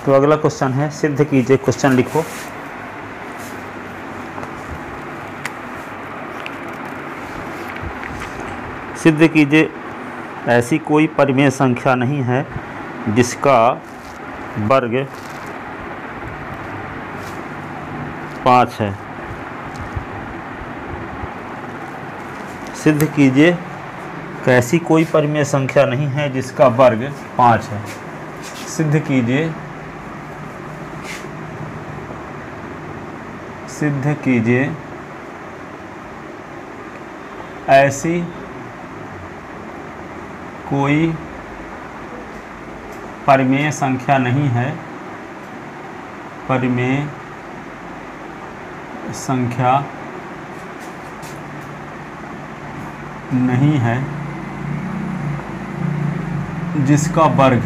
तो अगला क्वेश्चन है, सिद्ध कीजिए। क्वेश्चन लिखो। सिद्ध कीजिए ऐसी कोई परिमेय संख्या नहीं है जिसका वर्ग 5 है। सिद्ध कीजिए ऐसी कोई परिमेय संख्या नहीं है जिसका वर्ग 5 है। सिद्ध कीजिए, सिद्ध कीजिए ऐसी कोई परिमेय संख्या नहीं है, परिमेय संख्या नहीं है जिसका वर्ग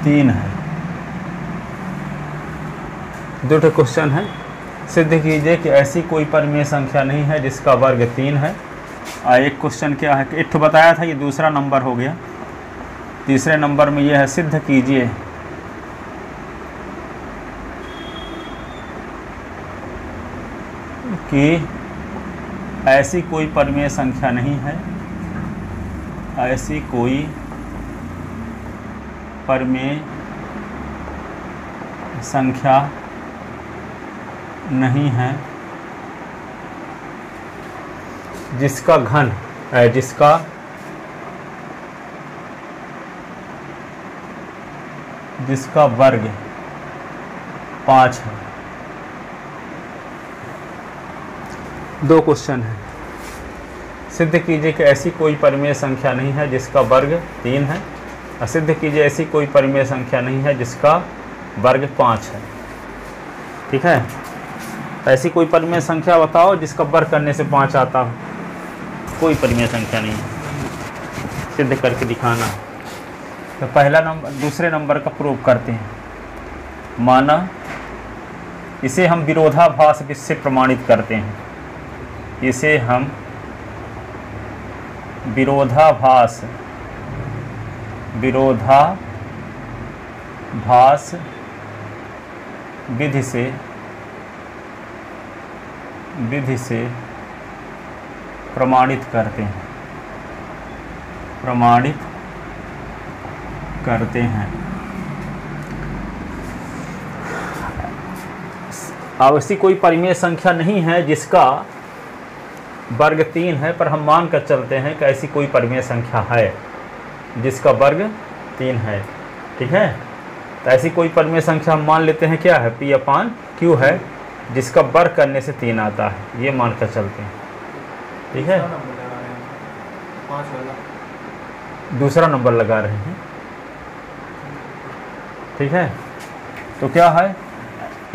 3 है। दूसरा क्वेश्चन है, सिद्ध कीजिए कि ऐसी कोई परिमेय संख्या नहीं है जिसका वर्ग 3 है। एक क्वेश्चन क्या है, एक तो बताया था, ये दूसरा नंबर हो गया। तीसरे नंबर में यह है, सिद्ध कीजिए कि ऐसी कोई परिमेय संख्या नहीं है, ऐसी कोई परिमेय संख्या नहीं है जिसका घन जिसका वर्ग 5 है। दो क्वेश्चन है, सिद्ध कीजिए कि ऐसी कोई परिमेय संख्या नहीं है जिसका वर्ग 3 है, और सिद्ध कीजिए ऐसी कोई परिमेय संख्या नहीं है जिसका वर्ग 5 है। ठीक है, ऐसी कोई परिमेय संख्या बताओ जिसका वर्ग करने से 5 आता हो। कोई परिमेय संख्या नहीं है, सिद्ध करके दिखाना। तो पहला नंबर, दूसरे नंबर का प्रूव करते हैं। माना इसे हम विरोधाभास से प्रमाणित करते हैं। इसे हम विरोधाभास विधि से प्रमाणित करते हैं। अब ऐसी कोई परिमेय संख्या नहीं है जिसका वर्ग 3 है, पर हम मान कर चलते हैं कि ऐसी कोई परिमेय संख्या है जिसका वर्ग 3 है। ठीक है, तो ऐसी कोई परिमेय संख्या हम मान लेते हैं क्या है, P/Q है, जिसका वर्ग करने से 3 आता है, ये मान कर चलते हैं। ठीक है, दूसरा नंबर लगा रहे हैं। ठीक है, तो क्या है,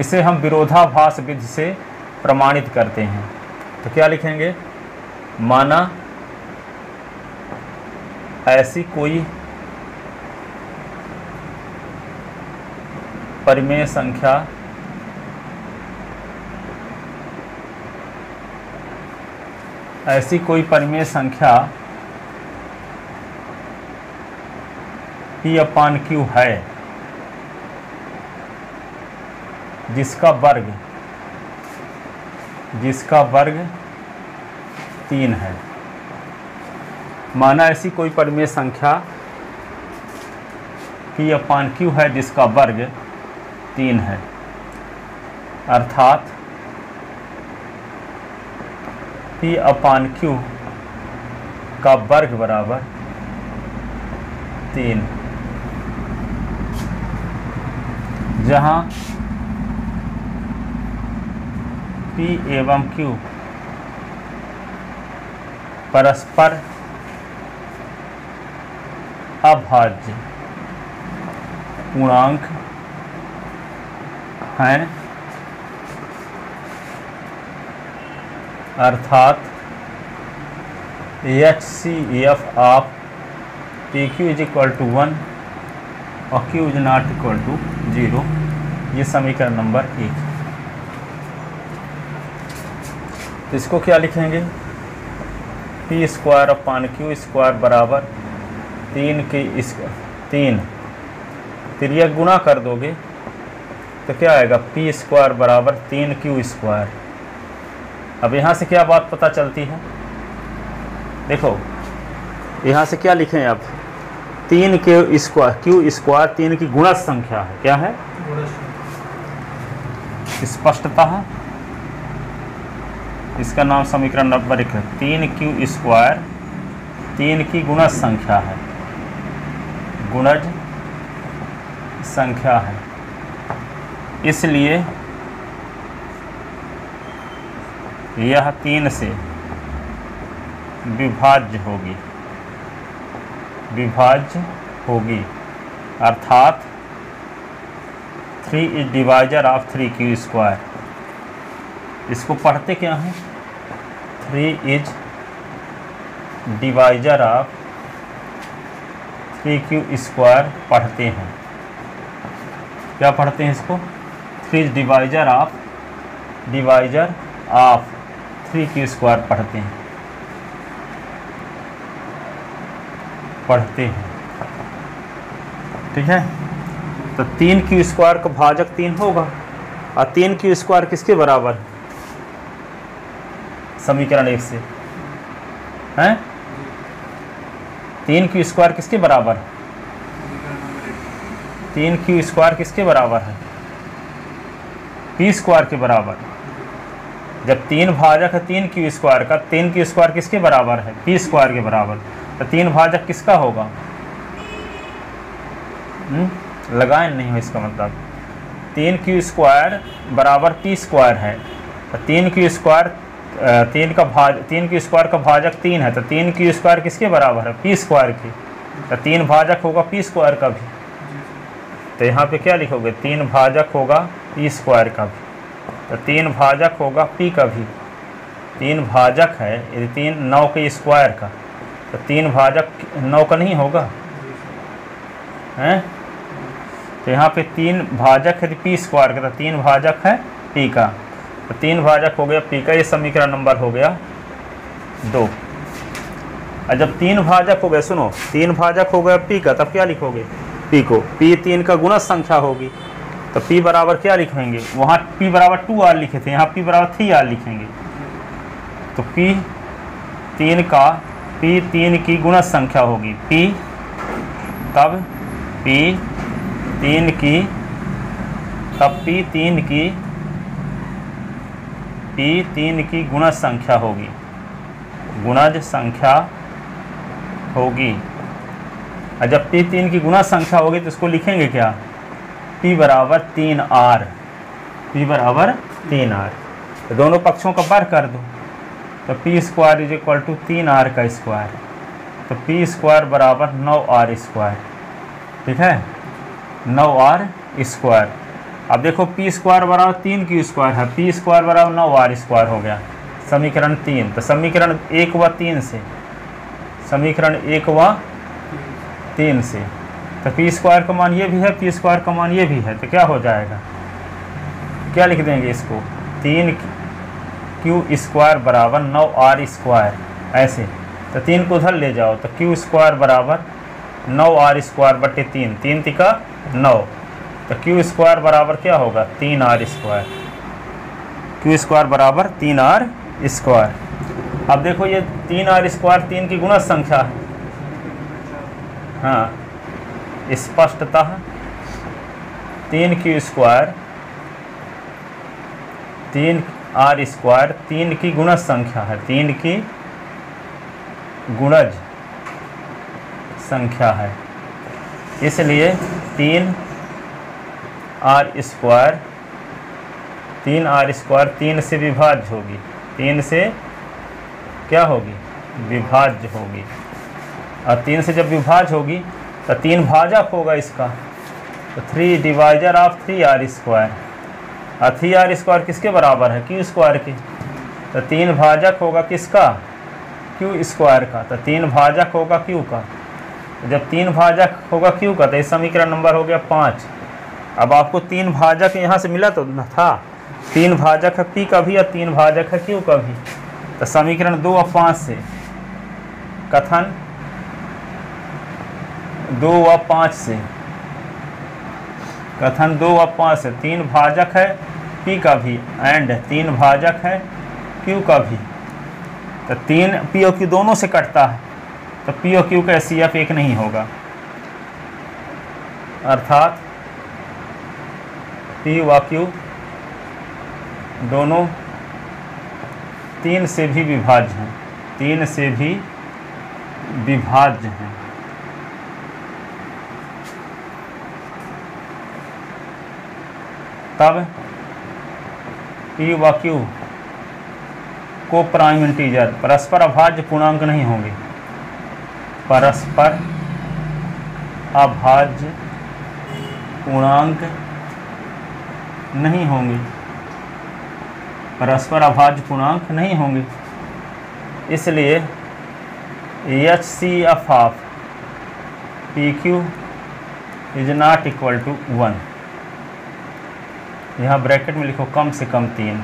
इसे हम विरोधाभास विधि से प्रमाणित करते हैं। तो क्या लिखेंगे, माना ऐसी कोई परिमेय संख्या P/Q है जिसका वर्ग 3 है। माना ऐसी कोई परिमेय संख्या P/Q है जिसका वर्ग 3 है, अर्थात P/Q का वर्ग बराबर 3, जहाँ P एवं Q परस्पर अभाज्य पूर्णांक हैं, अर्थात HCF ऑफ PQ = 1 और Q ≠ 0। ये समीकरण नंबर 1। इसको क्या लिखेंगे, P square upon Q square बराबर 3 की 3 तिर्यक गुना कर दोगे तो क्या आएगा, पी स्क्वायर बराबर 3 क्यू स्क्वायर। अब यहाँ से क्या बात पता चलती है, देखो यहाँ से क्या लिखें आप, 3 क्यू स्क्वायर 3 की गुणज संख्या है, क्या है, स्पष्टतः इसका नाम समीकरण नंबर 1 है। 3 क्यू स्क्वायर 3 की गुणज संख्या है, गुणज संख्या है, इसलिए यह 3 से विभाज्य होगी, अर्थात 3 is divisor of 3 Q square. इसको पढ़ते क्या हैं, 3 is divisor of 3 Q square पढ़ते हैं। क्या पढ़ते हैं इसको, 3 is divisor of 3 Q square पढ़ते हैं, ठीक है। तो 3 क्यू स्क्वायर का भाजक 3 होगा, और 3 क्यू स्क्वायर किसके बराबर, समीकरण 1 से हैं, 3 क्यू स्क्वायर किसके बराबर, 3 क्यू स्क्वायर किसके बराबर है, पी स्क्वायर के बराबर। जब 3 भाजक है 3 क्यू स्क्वायर का, 3 क्यू स्क्वायर किसके बराबर है, पी स्क्वायर के बराबर, तो 3 भाजक किसका होगा, लगाएं नहीं हो, इसका मतलब 3 क्यू स्क्वायर बराबर पी स्क्वायर है, तो 3 क्यू स्क्वायर 3 क्यू स्क्वायर का भाजक 3 है, तो 3 क्यू स्क्वायर किसके बराबर है, पी स्क्वायर की, तो 3 भाजक होगा पी स्क्वायर का भी। तो यहाँ पे क्या लिखोगे, 3 भाजक होगा पी स्क्वायर का भी, तो 3 भाजक होगा पी का भी। 3 भाजक है यदि 3 9 के स्क्वायर का, तो 3 भाजक 9 का नहीं होगा, हैं। तो यहाँ पे 3 भाजक है पी स्क्वायर का, तो 3 भाजक है पी का, तो 3 भाजक हो गया पी का, ये समीकरण नंबर हो गया 2। और जब 3 भाजक हो गए, सुनो 3 भाजक हो गया पी का, तब क्या लिखोगे, पी को, पी 3 का गुणज संख्या होगी, तो पी बराबर क्या लिखेंगे, वहाँ पी बराबर 2r लिखे थे, यहाँ पी बराबर 3r लिखेंगे। तो पी 3 की गुणज संख्या होगी, पी तब पी 3 की गुणज संख्या होगी, और जब पी 3 की गुणज संख्या होगी तो इसको लिखेंगे क्या, P बराबर 3R, तो दोनों पक्षों का वर्ग कर दो, तो p square is equal to 3R का स्क्वायर, तो पी स्क्वायर बराबर 9R स्क्वायर, ठीक है, 9R स्क्वायर। अब देखो पी स्क्वायर बराबर 3 क्यू स्क्वायर है, पी स्क्वायर बराबर 9R स्क्वायर हो गया, समीकरण 3। तो समीकरण 1 व 3 से, समीकरण 1 व 3 से, तो पी स्क्वायर का मान ये भी है, पी स्क्वायर का मान ये भी है, तो क्या हो जाएगा, क्या लिख देंगे इसको, 3 क्यू स्क्वायर बराबर 9R स्क्वायर, ऐसे। तो 3 को उधर ले जाओ, तो क्यू स्क्वायर बराबर 9R स्क्वायर बटे 3, 3 तिका 9, तो क्यू स्क्वायर बराबर क्या होगा, 3R स्क्वायर, क्यू स्क्वायर बराबर 3R स्क्वायर। अब देखो ये 3R स्क्वायर 3 की गुणज संख्या है, हाँ, स्पष्टतः 3 क्यू स्क्वायर 3R स्क्वायर 3 की गुणज संख्या है, 3 की गुणज संख्या है, इसलिए 3R स्क्वायर 3 से विभाज्य होगी, 3 से क्या होगी, विभाज्य होगी, और 3 से जब विभाज्य होगी तो 3 भाजक होगा इसका, तो 3 डिवाइजर ऑफ 3R स्क्वायर, और 3R स्क्वायर किसके बराबर है, क्यू स्क्वायर की, तो 3 भाजक होगा किसका, क्यू स्क्वायर का, तो 3 भाजक होगा क्यू का। जब 3 भाजक होगा क्यू का, तो इस समीकरण नंबर हो गया 5। अब आपको 3 भाजक यहाँ से मिला तो न था, 3 भाजक है पी का भी और 3 भाजक है क्यू का भी, तो समीकरण 2 और 5 से कथन 2 व 5 से, कथन 2 व 5 से 3 भाजक है P का भी एंड 3 भाजक है Q का भी, तो 3 P और Q दोनों से कटता है, तो P और Q का HCF एक नहीं होगा, अर्थात P व Q दोनों 3 से भी विभाज्य हैं, 3 से भी विभाज्य हैं। तब P व Q को प्राइम इंटीजर परस्पर अभाज्य पूर्णांक नहीं होंगे, परस्पर अभाज्य पूर्णांक नहीं होंगे, परस्पर अभाज्य पूर्णांक नहीं होंगे। इसलिए HCF of PQ is not equal to 1। यहाँ ब्रैकेट में लिखो कम से कम 3,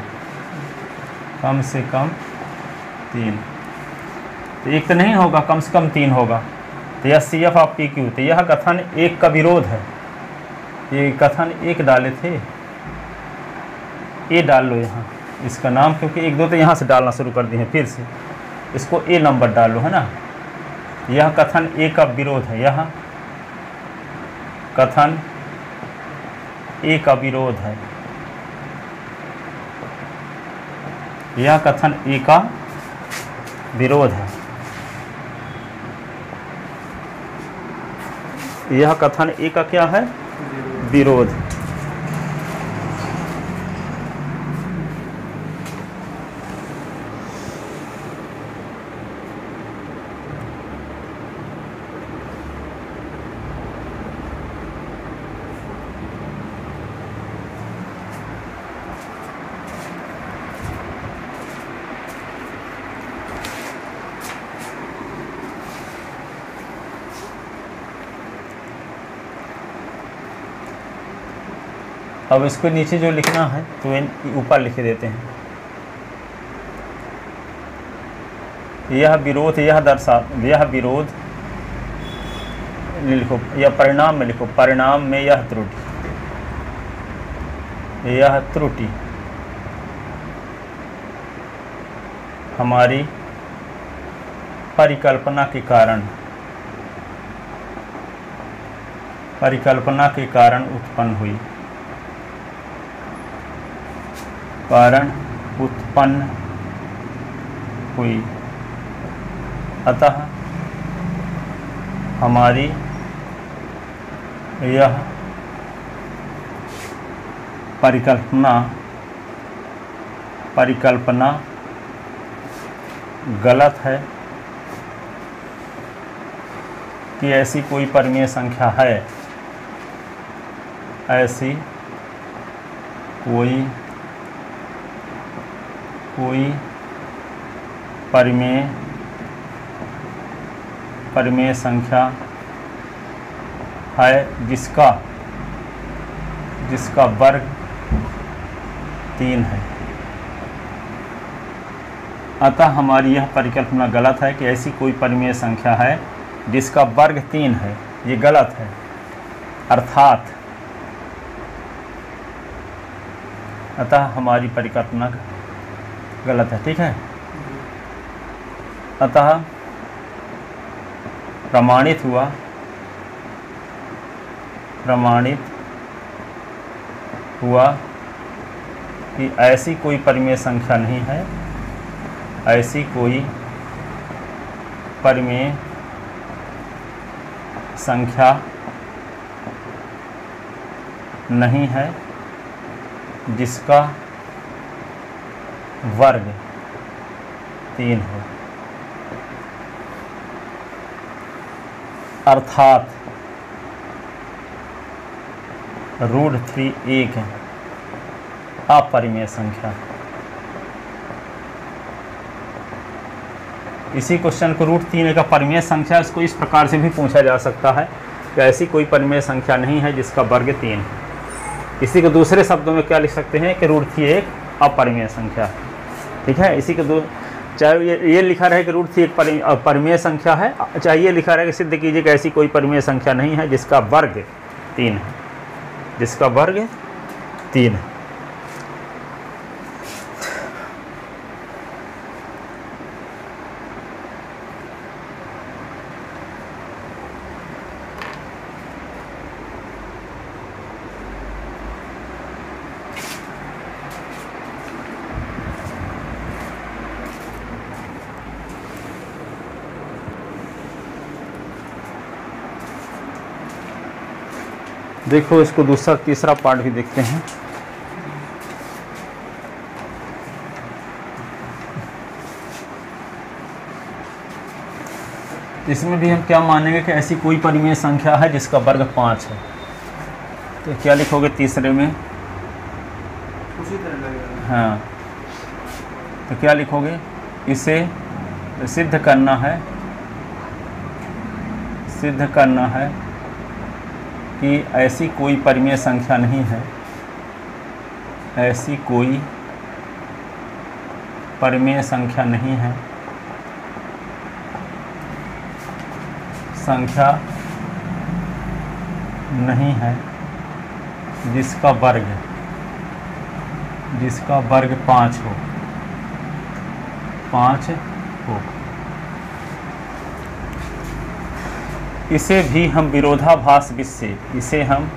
कम से कम 3, तो एक तो नहीं होगा, कम से कम 3 होगा, तो HCF ऑफ PQ, तो यह कथन 1 का विरोध है। ये कथन 1 डाले थे, ए डाल लो यहाँ इसका नाम, क्योंकि 1 2 तो यहाँ से डालना शुरू कर दिए हैं, फिर से इसको ए नंबर डाल लो, है ना। यह कथन 1 का विरोध है, यह कथन 1 का विरोध है, यह कथन 1 का विरोध है, यह कथन 1 का क्या है, विरोध। अब इसको नीचे जो लिखना है तो ऊपर लिख देते हैं। यह विरोध, यह विरोध लिखो, या परिणाम में लिखो, परिणाम में यह त्रुटि हमारी परिकल्पना के कारण उत्पन्न हुई, अतः हमारी यह परिकल्पना गलत है कि ऐसी कोई परिमेय संख्या है, ऐसी कोई परिमेय संख्या है जिसका वर्ग 3 है। अतः हमारी यह परिकल्पना गलत है कि ऐसी कोई परिमेय संख्या है जिसका वर्ग 3 है, ये गलत है, अर्थात अतः हमारी परिकल्पना गलत है, ठीक है। अतः प्रमाणित हुआ कि ऐसी कोई परिमेय संख्या नहीं है, ऐसी कोई परिमेय संख्या नहीं है जिसका वर्ग 3 हो, अर्थात √3 एक अपरिमेय संख्या। इसी क्वेश्चन को √3 एक परिमेय संख्या, इसको इस प्रकार से भी पूछा जा सकता है कि ऐसी कोई परिमेय संख्या नहीं है जिसका वर्ग 3 है। इसी को दूसरे शब्दों में क्या लिख सकते हैं कि √3 एक अपरिमेय संख्या, ठीक है। इसी के चाहे ये लिखा रहे कि √3 एक परिमेय संख्या है, चाहे ये लिखा रहे कि सिद्ध कीजिए कि ऐसी कोई परिमेय संख्या नहीं है जिसका वर्ग 3 है, जिसका वर्ग 3 है। देखो इसको दूसरा तीसरा पार्ट भी देखते हैं। इसमें भी हम क्या मानेंगे कि ऐसी कोई परिमेय संख्या है जिसका वर्ग 5 है। तो क्या लिखोगे तीसरे में? उसी तरह लगेगा। हाँ, तो क्या लिखोगे? इसे सिद्ध करना है, सिद्ध करना है कि ऐसी कोई परिमेय संख्या नहीं है, ऐसी कोई परिमेय संख्या नहीं है, संख्या नहीं है जिसका वर्ग 5 हो, 5 हो। इसे भी हम विरोधाभास से, इसे हम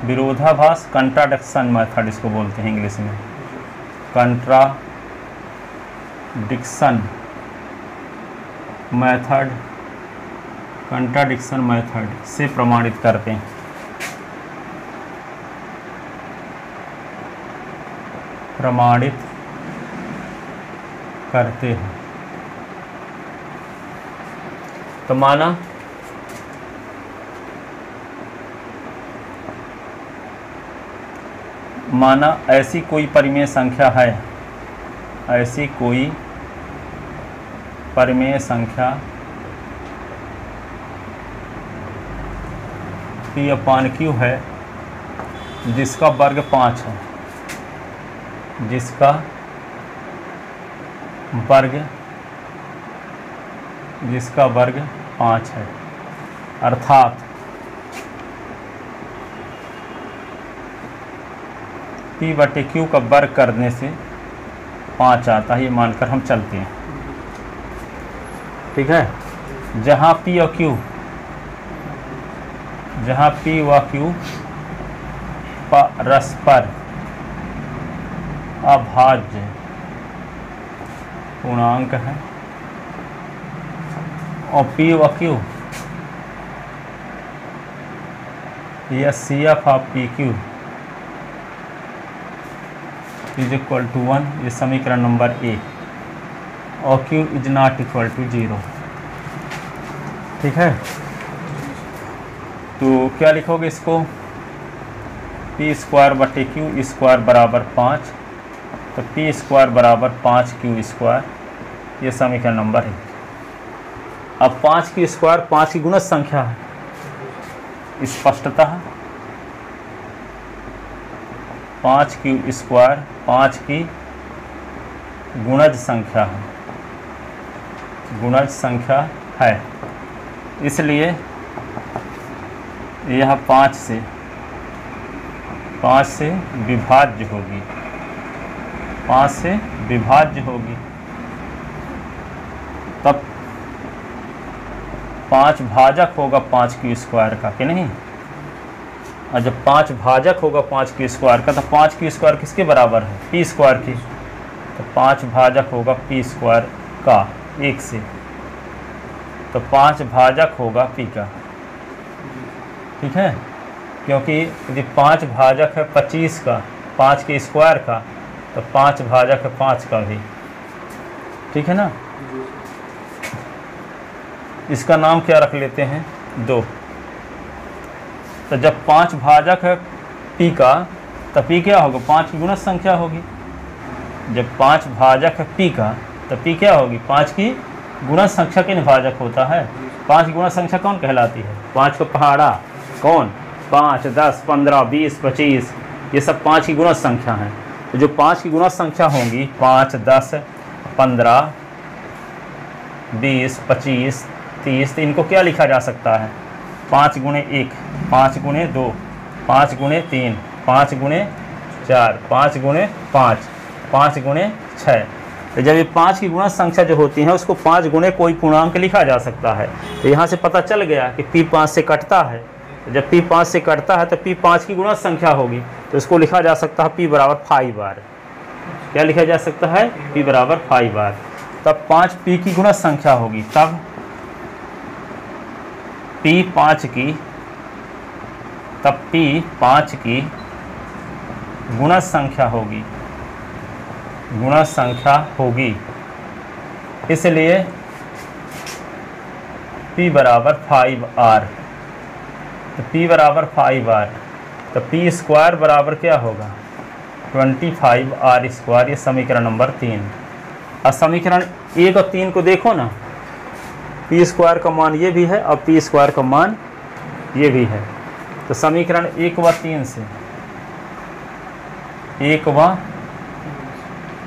विरोधाभास कंट्राडिक्शन मेथड इसको बोलते हैं इंग्लिश में, कंट्राडिक्शन मेथड से प्रमाणित करते हैं। प्रमाणित करते हैं। तो माना ऐसी कोई परिमेय संख्या है, ऐसी कोई परिमेय संख्या P/Q है जिसका वर्ग 5 है, जिसका वर्ग 5 है, अर्थात P/Q का वर्ग करने से 5 आता है, ये मानकर हम चलते हैं। ठीक है, जहाँ P व Q परस्पर अभाज्य पूर्णांक है और P व Q या CF/PQ = 1, ये समीकरण नंबर A, और Q ≠ 0। ठीक है, तो क्या लिखोगे इसको? P²/Q² बराबर 5, तो P² बराबर 5Q², ये समीकरण नंबर है। अब 5Q² 5 की गुणज संख्या है, स्पष्टतः 5Q² 5 की गुणज संख्या है, इसलिए यह 5 से विभाज्य होगी, 5 से विभाज्य होगी। तब 5 भाजक होगा 5Q² का, कि नहीं? और जब 5 भाजक होगा 5Q² का, तो 5Q² किसके बराबर है? P² की। तो 5 भाजक होगा P² का 1 से, तो 5 भाजक होगा P का। ठीक है, क्योंकि यदि 5 भाजक है 25 का, 5 के स्क्वायर का, तो 5 भाजक है 5 का भी। ठीक है ना? इसका नाम क्या रख लेते हैं? 2। तो जब 5 भाजक है P का, तो P क्या होगा? 5 की गुणज संख्या होगी। जब 5 भाजक है P का, तो P क्या होगी? 5 की गुणज संख्या के भाजक होता है। 5 की गुणज संख्या कौन कहलाती है? 5 का पहाड़ा कौन? 5, 10, 15, 20, 25, ये सब 5 की गुणज संख्या हैं। तो जो 5 की गुणज संख्या होंगी 5, 10, 15, 20, 25, 30, तो इनको क्या लिखा जा सकता है? 5 गुणे 1, 5 गुणे 2, 5 गुणे 3, 5 गुणे 4, 5 गुणे 5, 5 गुणे 6। तो जब ये 5 की गुणज संख्या जो होती है उसको 5 गुणे कोई पूर्णांक लिखा जा सकता है। तो यहाँ से पता चल गया कि p 5 से कटता है। तो जब p 5 से कटता है तो p 5 की गुणज संख्या होगी, तो इसको लिखा जा सकता है p बराबर 5 बार। क्या लिखा जा सकता है? p बराबर 5 बार। तब 5 p की गुणज संख्या होगी, तब p 5 की गुणज संख्या होगी, गुणज संख्या होगी। इसलिए p बराबर 5r। तो p बराबर 5r, तो p स्क्वायर बराबर क्या होगा? 25r square. ये समीकरण नंबर 3। और समीकरण 1 और 3 को देखो ना, p स्क्वायर का मान ये भी है और p स्क्वायर का मान ये भी है। तो समीकरण 1 व 3 से, 1 व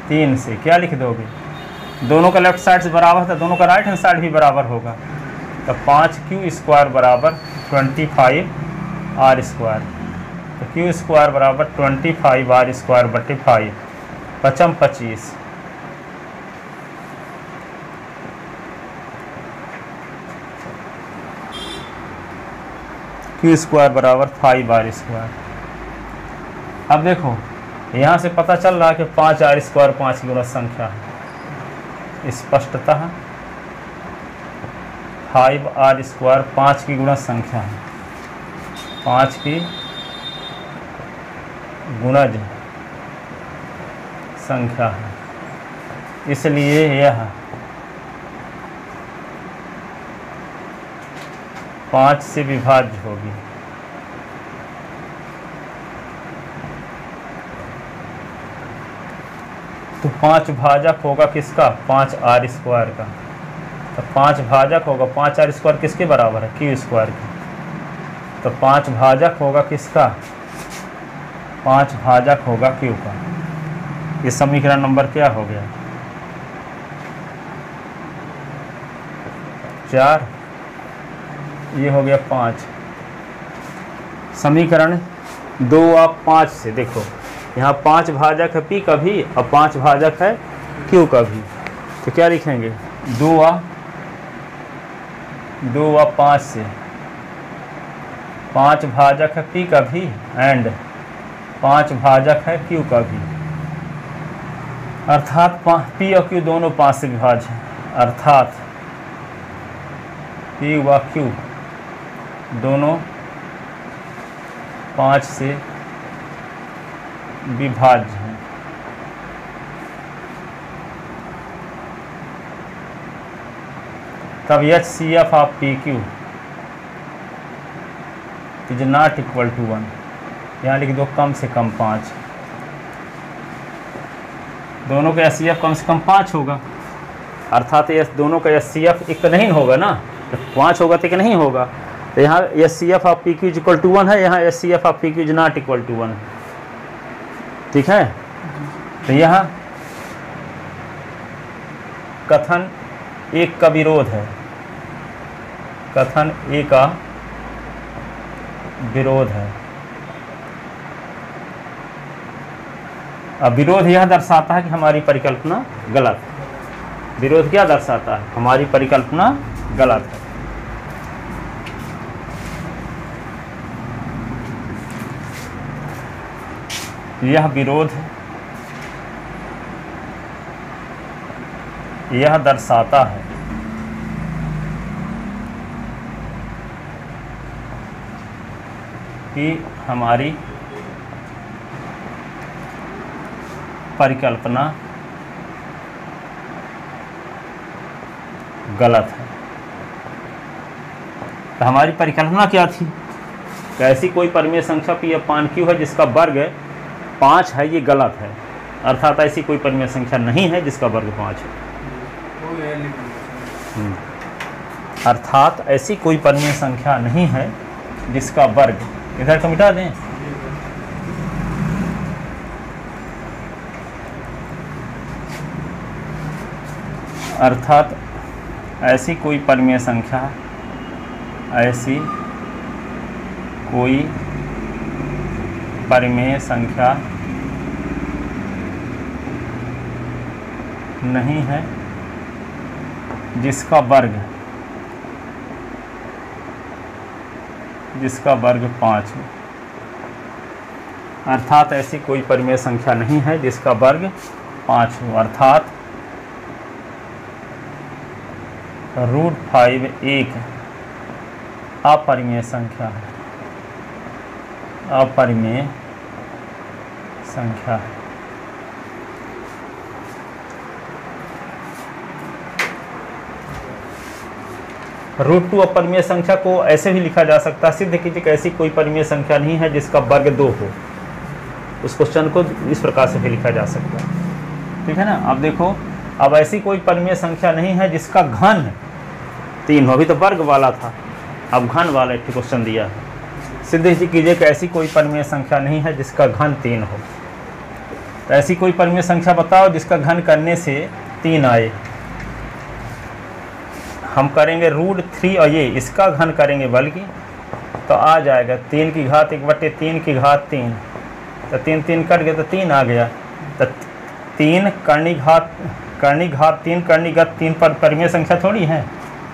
3 से क्या लिख दोगे? दोनों का लेफ्ट साइड से बराबर था, दोनों का राइट हैंड साइड भी बराबर होगा। तो 5q स्क्वायर बराबर 25r स्क्वायर। तो q स्क्वायर बराबर 25r स्क्वायर बटे 5, 5 25। q स्क्वायर बराबर 5r स्क्वायर। अब देखो यहाँ से पता चल रहा है कि 5r स्क्वायर 5 की गुणज संख्या है। स्पष्टतः 5r स्क्वायर 5 की गुणज संख्या है, 5 की गुणज संख्या है। इसलिए यह 5 से विभाज्य होगी। तो 5 भाजक होगा किसका? 5r स्क्वायर का। तो 5 भाजक होगा, 5r स्क्वायर किसके बराबर है? q स्क्वायर का। तो 5 भाजक होगा किसका? 5 भाजक होगा q का। ये समीकरण नंबर क्या हो गया? 4। ये हो गया 5। समीकरण 2 और 5 से देखो, यहाँ 5 भाजक है p का भी और 5 भाजक है q का भी। तो क्या लिखेंगे? 2 व 5 से 5 भाजक है p का भी एंड 5 भाजक है q का भी। अर्थात p और q दोनों 5 से विभाज्य हैं। अर्थात p व q दोनों 5 से विभाज्य हैं। तब HCF of PQ is not equal to 1। यहाँ लिख दो कम से कम 5। दोनों का HCF कम से कम 5 होगा। अर्थात ये दोनों का HCF एक नहीं होगा ना, तो 5 होगा तो एक नहीं होगा। तो यहाँ HCF of PQ is equal to 1 है, यहाँ HCF of PQ is not equal to 1 है। ठीक है। तो यहाँ कथन 1 का विरोध है, कथन 1 का विरोध है। अब विरोध यह दर्शाता है कि हमारी परिकल्पना गलत है। विरोध क्या दर्शाता है? हमारी परिकल्पना गलत है। यह विरोध यह दर्शाता है कि हमारी परिकल्पना गलत है। तो हमारी परिकल्पना क्या थी? कि ऐसी कोई परिमेय संख्या p अपान q है जिसका वर्ग 5 है, ये गलत है। अर्थात ऐसी कोई परिमेय संख्या नहीं है जिसका वर्ग 5 है। अर्थात ऐसी कोई परिमेय संख्या नहीं है जिसका वर्ग, इधर को मिटा दें, अर्थात ऐसी कोई परिमेय संख्या, ऐसी कोई परिमेय संख्या नहीं है जिसका वर्ग 5 हो। अर्थात ऐसी कोई परिमेय संख्या नहीं है जिसका वर्ग 5 हो। अर्थात √5 एक अपरिमेय संख्या है, अपरिमेय संख्या है। √2 अपरिमेय संख्या को ऐसे भी लिखा जा सकता है, सिद्ध कीजिए कि ऐसी कोई परिमेय संख्या नहीं है जिसका वर्ग 2 हो। उस क्वेश्चन को इस प्रकार से भी लिखा जा सकता है, ठीक है ना। अब देखो, अब ऐसी कोई परिमेय संख्या नहीं है जिसका घन 3 हो। अभी तो वर्ग वाला था, अब घन वाला एक क्वेश्चन दिया है। सिद्ध कीजिए कि ऐसी कोई परिमेय संख्या नहीं है जिसका घन 3 हो। तो ऐसी कोई परिमेय संख्या बताओ जिसका घन करने से 3 आए। हम करेंगे √3 और ये इसका घन करेंगे बल्कि, तो आ जाएगा 3 की घात 1/3 की घात 3, तो 3 3 कट गया तो 3 आ गया। तो 3 करनी घात 3 करनी घात 3 पर परिमेय संख्या थोड़ी है,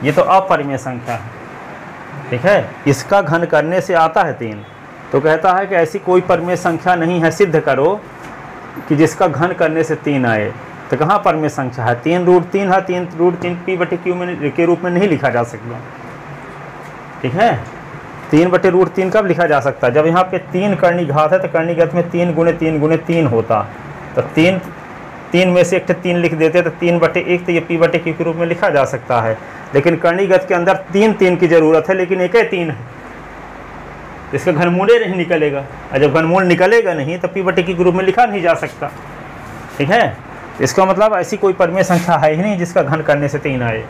ये तो अपरिमेय संख्या है, ठीक है। इसका घन करने से आता है 3, तो कहता है कि ऐसी कोई परिमेय संख्या नहीं है, सिद्ध करो कि जिसका घन करने से 3 आए। तो कहाँ परिमेय संख्या है? 3√3 है, 3√3 p/q के रूप में नहीं लिखा जा सकता, ठीक है। 3/√3 कब लिखा जा सकता है? जब यहाँ पे 3 करनी घात है तो करनी घात में 3 × 3 × 3 होता, तो 3 में से एक 3 लिख देते तो 3/1, तो ये p/q के रूप में लिखा जा सकता है। लेकिन कर्णीगत के अंदर 3 की ज़रूरत है, लेकिन एक ही 3 है, इसका घनमूल नहीं निकलेगा, और जब घनमूल निकलेगा नहीं तो p/q के रूप में लिखा नहीं जा सकता, ठीक है। इसका मतलब ऐसी कोई परिमेय संख्या है ही नहीं जिसका घन करने से 3 आए।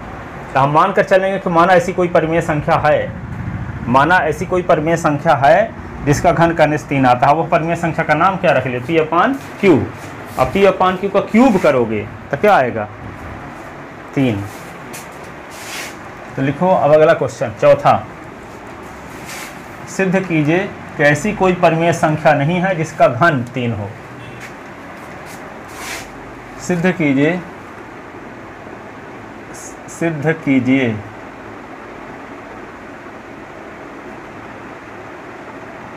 तो हम मान कर चलेंगे कि माना ऐसी कोई परिमेय संख्या है, माना ऐसी कोई परिमेय संख्या है जिसका घन करने से 3 आता है। वो परिमेय संख्या का नाम क्या रख ले? p/q। अब p/q का क्यूब करोगे तो क्या आएगा? 3। तो लिखो अब अगला क्वेश्चन, चौथा। सिद्ध कीजिए कि ऐसी कोई परिमेय संख्या नहीं है जिसका घन 3 हो। सिद्ध कीजिए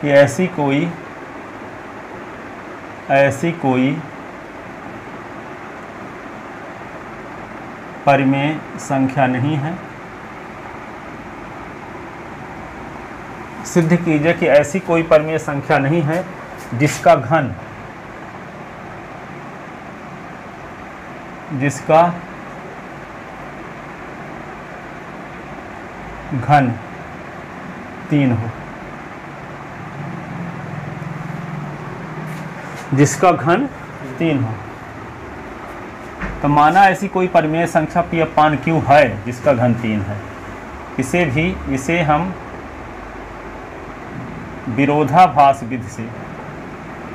कि ऐसी कोई परिमेय संख्या नहीं है। सिद्ध कीजिए कि ऐसी कोई परिमेय संख्या नहीं है जिसका घन 3 हो, जिसका घन 3 हो। तो माना ऐसी कोई परिमेय संख्या p/q है जिसका घन 3 है। इसे हम विरोधाभास विधि से,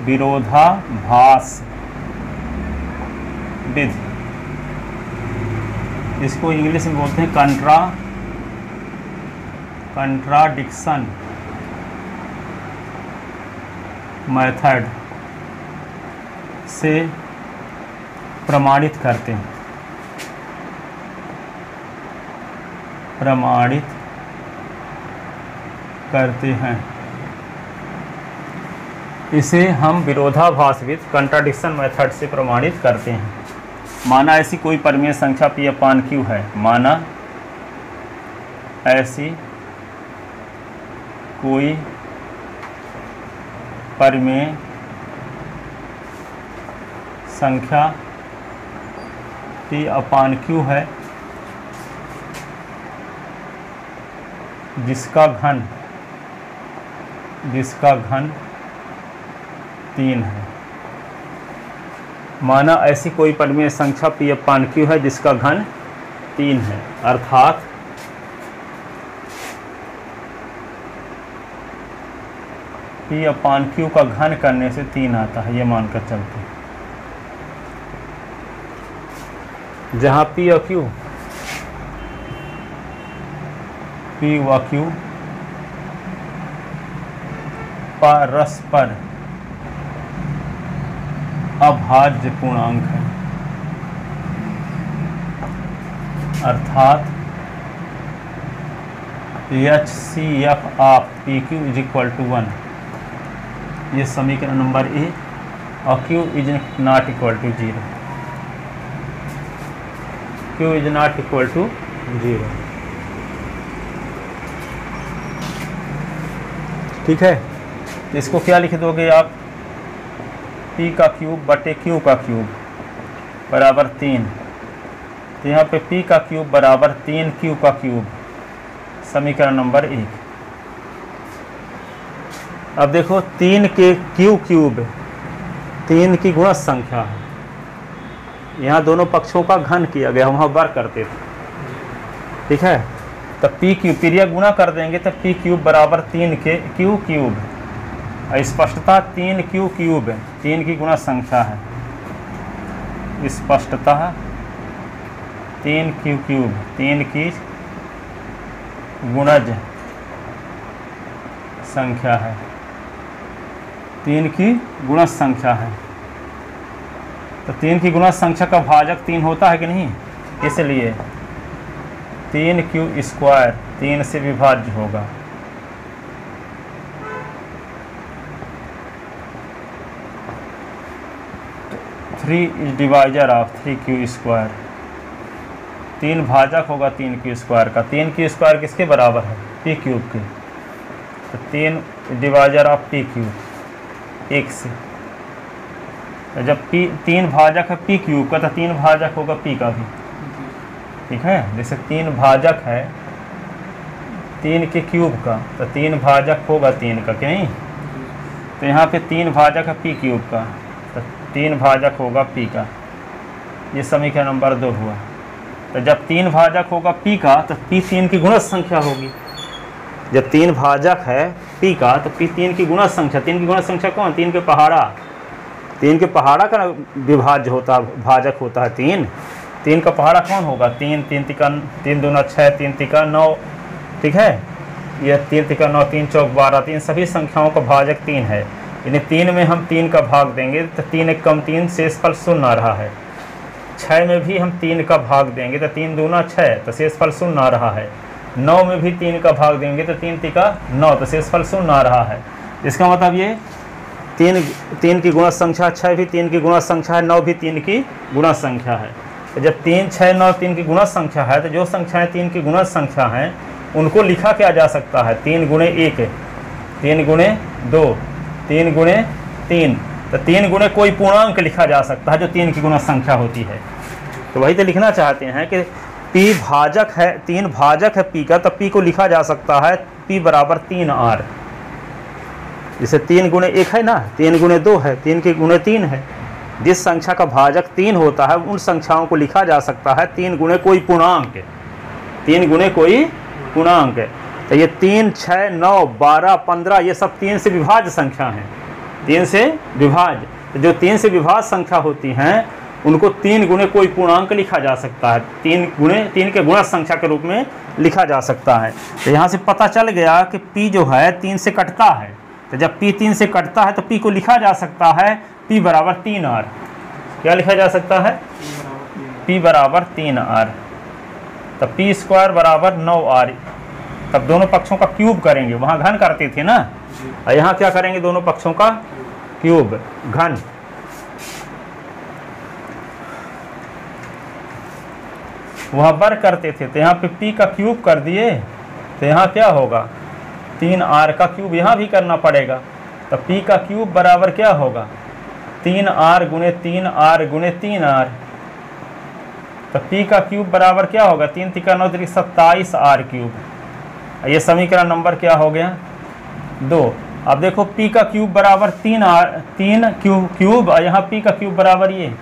विरोधाभास विधि, इसको इंग्लिश में बोलते हैं कंट्राडिक्शन मेथड से प्रमाणित करते हैं, इसे हम विरोधाभास विधि कंट्राडिक्शन मेथड से प्रमाणित करते हैं। माना ऐसी कोई परिमेय संख्या p/q है, माना ऐसी कोई परिमेय संख्या p/q है जिसका घन 3 है। माना ऐसी कोई परिमेय संख्या p/q है जिसका घन 3 है, अर्थात p/q का घन करने से 3 आता है, ये मानकर चलते हैं। जहाँ पी और क्यू, पी व क्यू परस्पर अभाज्य पूर्णांक है, अर्थात HCF of PQ is equal to 1, ये समीकरण नंबर ए, और Q is not equal to 0, Q is not equal to 0। ठीक है, इसको क्या लिख दोगे आप, P का क्यूब बटे Q का क्यूब बराबर 3, तो यहाँ पे P का क्यूब बराबर 3 Q का क्यूब, समीकरण नंबर 1। अब देखो 3 के Q क्यूब 3 की गुणज संख्या है, यहाँ दोनों पक्षों का घन किया गया, वहाँ वर्ग करते थे। ठीक है, तो P क्यूब पीरिया गुणा कर देंगे तो P क्यूब बराबर 3 के Q क्यूब, स्पष्टता 3 Q क्यूब 3 की गुणज संख्या है, स्पष्टता 3 Q क्यूब 3 की गुणज संख्या है, 3 की गुणज संख्या है। तो 3 की गुणज संख्या का भाजक 3 होता है कि नहीं, इसलिए 3Q स्क्वायर 3 से विभाज्य होगा। Three is divisor of 3Q square, 3 भाजक होगा 3Q स्क्वायर का। 3Q स्क्वायर किसके बराबर है, P क्यूब के, तो 3 डिवाइजर ऑफ P क्यूब 1 से। तो जब 3 भाजक है P क्यूब का, तो 3 भाजक होगा P का भी। ठीक है, जैसे 3 भाजक है 3 के क्यूब का, तो 3 भाजक होगा 3 का, क्या नहीं। तो यहाँ पे 3 भाजक है P क्यूब का, तो 3 भाजक होगा P का, ये समीकरण नंबर 2 हुआ। तो जब 3 भाजक होगा P का, तो P 3 की गुणज संख्या होगी। जब 3 भाजक है P का, तो P 3 की गुणज संख्या, 3 की गुणज संख्या कौन, 3 के पहाड़ा, 3 के पहाड़ा का विभाज्य होता, भाजक होता है 3। 3 का पहाड़ा कौन होगा, 3 3 तिका 3 दूना 6 3 तिका 9। ठीक है, यह 3 तिका 9 3 चौक 12, 3 सभी संख्याओं का भाजक 3 है। यानी 3 में हम 3 का भाग देंगे तो 3 एक कम 3, शेषफल 0 आ रहा है। 6 में भी हम 3 का भाग देंगे तो 3 दूना 6, तो शेषफल 0 आ रहा है। 9 में भी 3 का भाग देंगे तो 3 तिका 9, तो शेषफल 0 आ रहा है। इसका मतलब ये 3 की गुणज संख्या, 6 भी 3 की गुणज संख्या है, 9 भी 3 की गुणज संख्या है। तो जब 3 6 9 3 की गुणज संख्या है, तो जो संख्याएं 3 की गुणज संख्या हैं उनको लिखा क्या जा सकता है, 3 गुणे 1, 3 गुणे 2, 3 गुणे 3, तो 3 गुणे कोई पूर्णांक लिखा जा सकता है जो 3 की गुणज संख्या होती है। तो वही तो लिखना चाहते हैं कि P भाजक है, 3 भाजक है P का, तो P को लिखा जा सकता है P बराबर 3R। जैसे 3 गुणे 1 है ना, 3 गुणे 2 है, 3 के गुणे 3 है। जिस संख्या का भाजक 3 होता है उन संख्याओं को लिखा जा सकता है 3 गुणे कोई पूर्णांक, 3 गुणे कोई पूर्णांक। तो ये 3 6 9 12 15 ये सब 3 से विभाज्य संख्या हैं, 3 से विभाज्य। जो 3 से विभाज्य संख्या होती हैं उनको 3 गुणे कोई पूर्णांक लिखा जा सकता है, 3 के गुणज संख्या के रूप में लिखा जा सकता है। तो यहाँ से पता चल गया कि P जो है 3 से कटता है, तो जब P 3 से कटता है तो P को लिखा जा सकता है P बराबर 3R। क्या लिखा जा सकता है, P बराबर 3R। तब P स्क्वायर बराबर 9R। तब दोनों पक्षों का क्यूब करेंगे, वहाँ घन करते थे ना, और यहाँ क्या करेंगे, दोनों पक्षों का क्यूब घन। वहाँ वर्ग करते थे, तो यहाँ पे P का क्यूब कर दिए, तो यहाँ क्या होगा, 3R का क्यूब यहाँ भी करना पड़ेगा। तो P का क्यूब बराबर क्या होगा, 3R गुणे 3R गुणे 3R। तो P का क्यूब बराबर क्या होगा, 3 तिका 9 तिका 27R क्यूब। ये समीकरण नंबर क्या हो गया, 2। अब देखो P का क्यूब बराबर 3 क्यूब, और यहाँ P का क्यूब बराबर ये।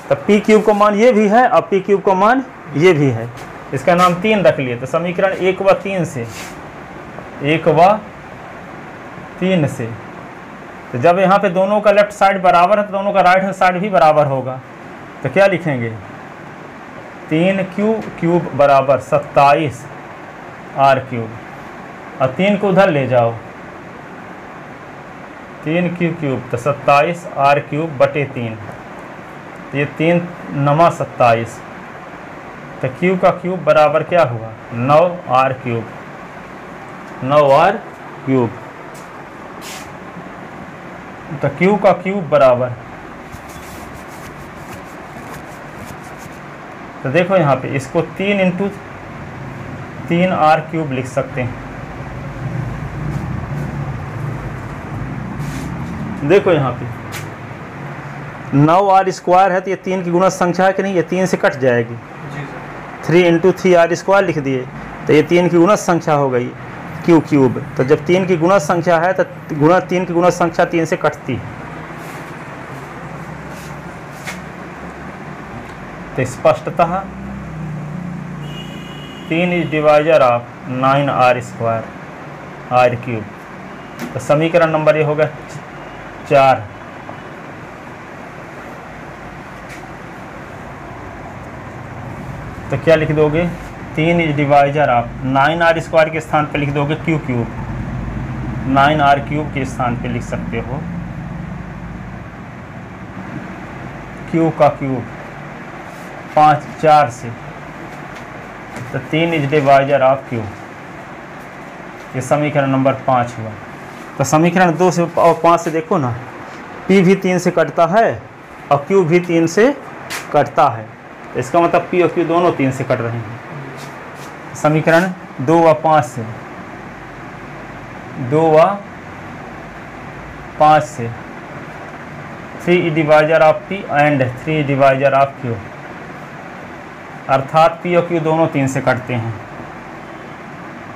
तो P क्यूब का मान ये भी है और P क्यूब का मान ये भी है, इसका नाम 3 रख लिए। तो समीकरण 1 व 3 से, 1 व 3 से, तो जब यहाँ पे दोनों का लेफ्ट साइड बराबर है तो दोनों का राइट हैंड साइड भी बराबर होगा। तो क्या लिखेंगे, 3q क्यूब बराबर 27 r क्यूब, और 3 को उधर ले जाओ, 3q क्यूब तो 27 r क्यूब बटे 3, तो ये 3 नमा 27, तो q का क्यूब बराबर क्या हुआ 9r क्यूब, 9r क्यूब। तो q का क्यूब बराबर, तो देखो यहाँ पे इसको 3 इंटू 3r क्यूब लिख सकते हैं। देखो यहाँ पे 9r स्क्वायर है तो ये 3 की गुणज संख्या है कि नहीं, ये 3 से कट जाएगी। जी सर। 3 इंटू 3r स्क्वायर लिख दिए तो ये 3 की गुणज संख्या हो गई q क्यूब। तो जब 3 की गुणज संख्या है तो 3 की गुणज संख्या 3 से कटती है, तो स्पष्टतः 3 is divisor of 9r square r cube. तो समीकरण नंबर ये होगा 4। तो क्या लिख दोगे 3 is divisor of 9r square के स्थान पे लिख दोगे q क्यूब, 9r क्यूब के स्थान पे लिख सकते हो q का क्यूब 4 से, तो 3 इज डिवाइजर ऑफ q। ये समीकरण नंबर 5 हुआ। तो समीकरण 2 से और 5 से देखो ना, p भी 3 से कटता है और q भी 3 से कटता है, तो इसका मतलब p और q दोनों 3 से कट रहे हैं। समीकरण 2 व 5 से, 2 व 5 से 3 divisor of p and 3 divisor of q, अर्थात p और q दोनों 3 से कटते हैं,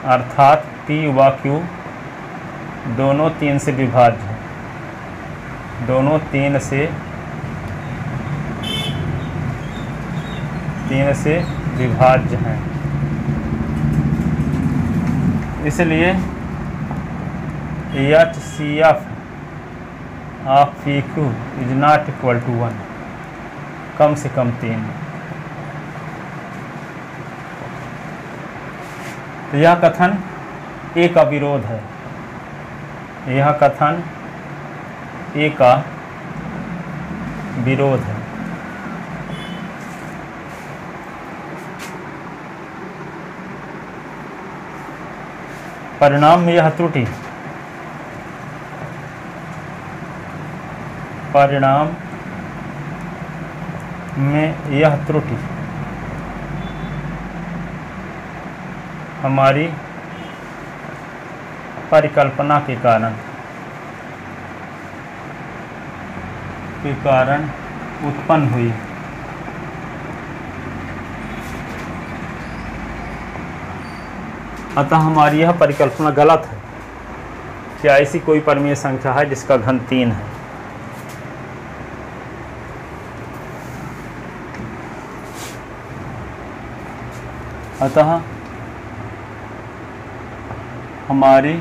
अर्थात p व q दोनों 3 से विभाज्य हैं, दोनों 3 से विभाज्य हैं। इसलिए HCF of PQ is not equal to 1, कम से कम 3। तो यह कथन A का विरोध है, यह कथन A का विरोध है। परिणाम में यह त्रुटि, परिणाम में यह त्रुटि हमारी परिकल्पना के कारण उत्पन्न हुई। अतः हमारी यह परिकल्पना गलत है कि ऐसी कोई परिमेय संख्या है जिसका घन 3 है। अतः हमारी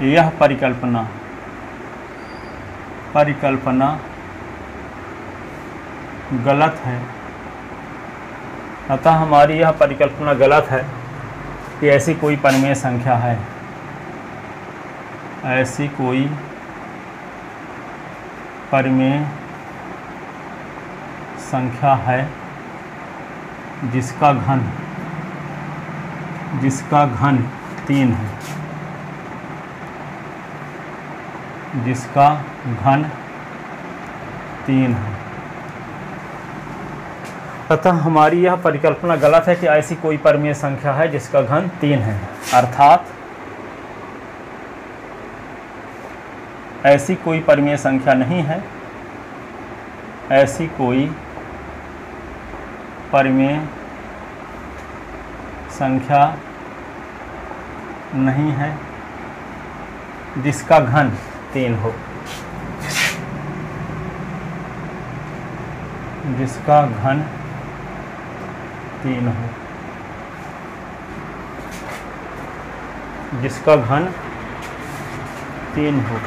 यह परिकल्पना गलत है। अतः हमारी यह परिकल्पना गलत है कि ऐसी कोई परिमेय संख्या है, ऐसी कोई परिमेय संख्या है जिसका घन 3 है, जिसका घन 3 है। तथा हमारी यह परिकल्पना गलत है कि ऐसी कोई परिमेय संख्या है जिसका घन 3 है, अर्थात ऐसी कोई परिमेय संख्या नहीं है, ऐसी कोई परिमेय संख्या नहीं है जिसका घन 3 हो, जिसका घन 3 हो, जिसका घन 3 हो।